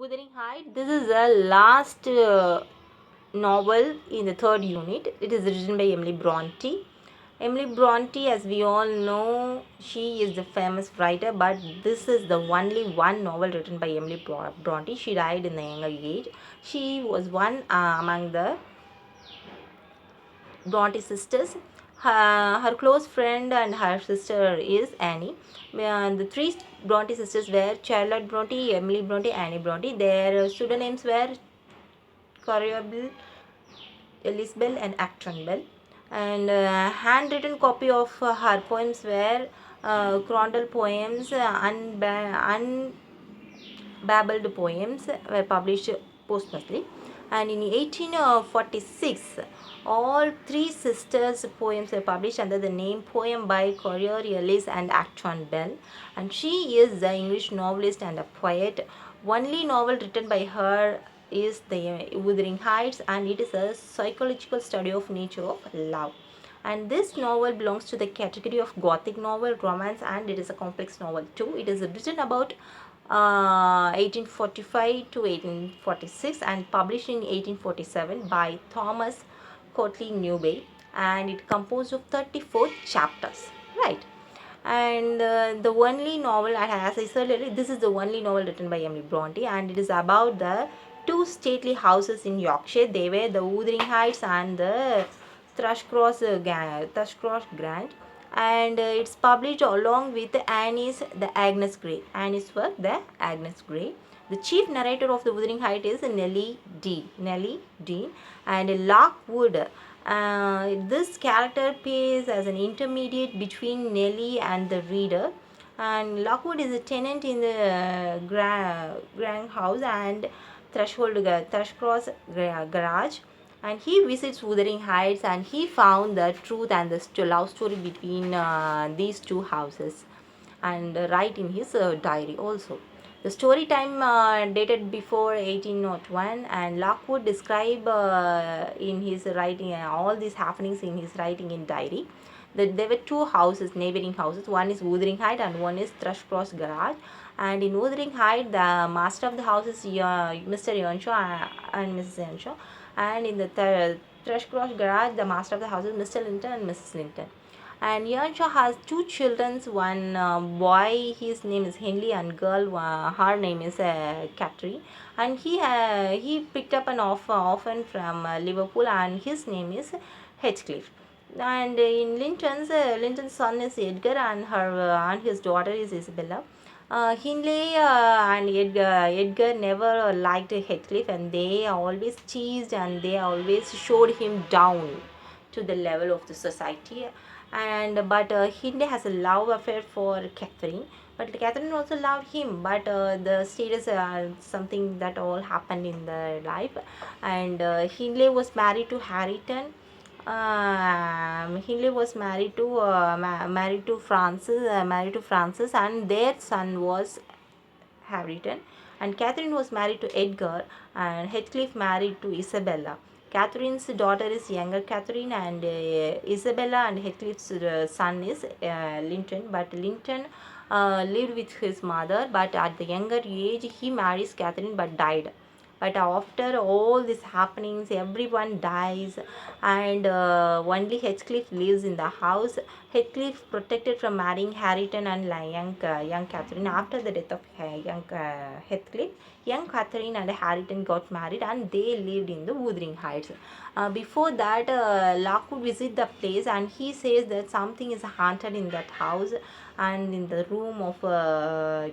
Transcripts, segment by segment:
Wuthering Heights. This is the last novel in the third unit. It is written by Emily Bronte. Emily Bronte, as we all know, she is the famous writer, but this is the only one novel written by Emily Bronte. She died in the younger age. She was one among the Bronte sisters. Her close friend and her sister is Annie. The three Bronte sisters were Charlotte Bronte, Emily Bronte, Annie Bronte. Their pseudonyms were Coriolis, Elizabeth, and Acton Bell. And handwritten copy of her poems were Crondall poems, unbabbled poems were published posthumously. And in 1846, all three sisters' poems were published under the name Poem by Coriolis and Acton Bell. And she is the English novelist and a poet. Only novel written by her is The Wuthering Heights, and it is a psychological study of nature of love. And this novel belongs to the category of gothic novel, romance, and it is a complex novel too. It is written about 1845 to 1846 and published in 1847 by Thomas Cotley Newby, and it composed of 34 chapters, right? And the only novel, as I said earlier, this is the only novel written by Emily Bronte, and it is about the two stately houses in Yorkshire. They were the Wuthering Heights and the Thrushcross Grant, and it's published along with the Agnes Grey. Annie's work, the Agnes Grey. The chief narrator of the Wuthering Heights is Nellie Dean, and Lockwood. This character plays as an intermediate between Nellie and the reader. And Lockwood is a tenant in the Grand House and Thrushcross Garage, and he visits Wuthering Heights, and he found the truth and the love story between these two houses, and write in his diary also. The story time dated before 1801, and Lockwood describe in his writing all these happenings in his writing in diary. There were two houses, neighboring houses. One is Wuthering Height and one is Thrushcross Garage. And in Wuthering Height, the master of the house is Mr. Earnshaw and Mrs. Earnshaw. And in the Thrushcross Garage, the master of the house is Mr. Linton and Mrs. Linton. And Earnshaw has two children. One boy, his name is Henley, and girl, her name is Catherine. And he picked up an orphan from Liverpool, and his name is Heathcliff. And in Linton's son is Edgar, and his daughter is Isabella. Hindley and Edgar never liked Heathcliff, and they always teased and they always showed him down to the level of the society. And but Hindley has a love affair for Catherine, but Catherine also loved him. But the status something that all happened in their life, and Hindley was married to Harrington. Hindley was married to Francis, and their son was Harrington, and Catherine was married to Edgar, and Heathcliff married to Isabella. Catherine's daughter is younger Catherine, and Isabella and Heathcliff's son is Linton. But Linton lived with his mother, but at the younger age he marries Catherine but died. But after all these happenings, everyone dies, and only Heathcliff lives in the house. Heathcliff protected from marrying Harrington and young Catherine. After the death of young Heathcliff, young Catherine and Harrington got married, and they lived in the Wuthering Heights. Before that, Lockwood visit the place, and he says that something is haunted in that house and in the room of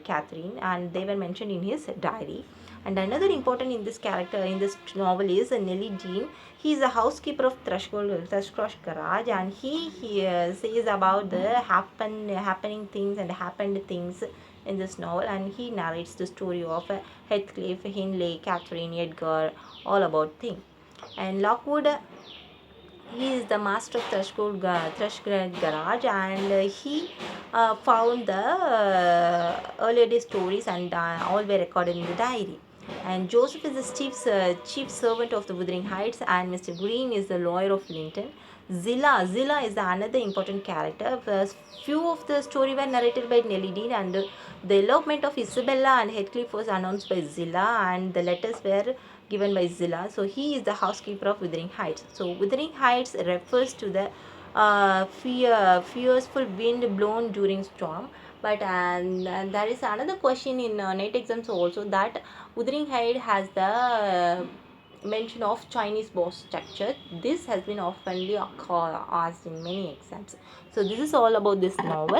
Catherine, and they were mentioned in his diary. And another important in this character in this novel is Nellie Dean. He is a housekeeper of Thrushcross Garage, and he says about the happening things and happened things in this novel, and he narrates the story of Heathcliff, Hindley, Catherine, Edgar, all about things. And Lockwood, he is the master of Thrushcross Garage, and he found the earlier day stories, and all were recorded in the diary. And Joseph is the chief servant of the Wuthering Heights, and Mr. Green is the lawyer of Linton. Zilla is the another important character. Few of the story were narrated by Nellie Dean, and the elopement of Isabella and Heathcliff was announced by Zilla, and the letters were given by Zilla. So he is the housekeeper of Wuthering Heights. So Wuthering Heights refers to the fearful wind blown during storm. But and there is another question in NET exams also, that Wuthering Heights has the mention of Chinese boss structure. This has been oftenly asked in many exams. So this is all about this novel.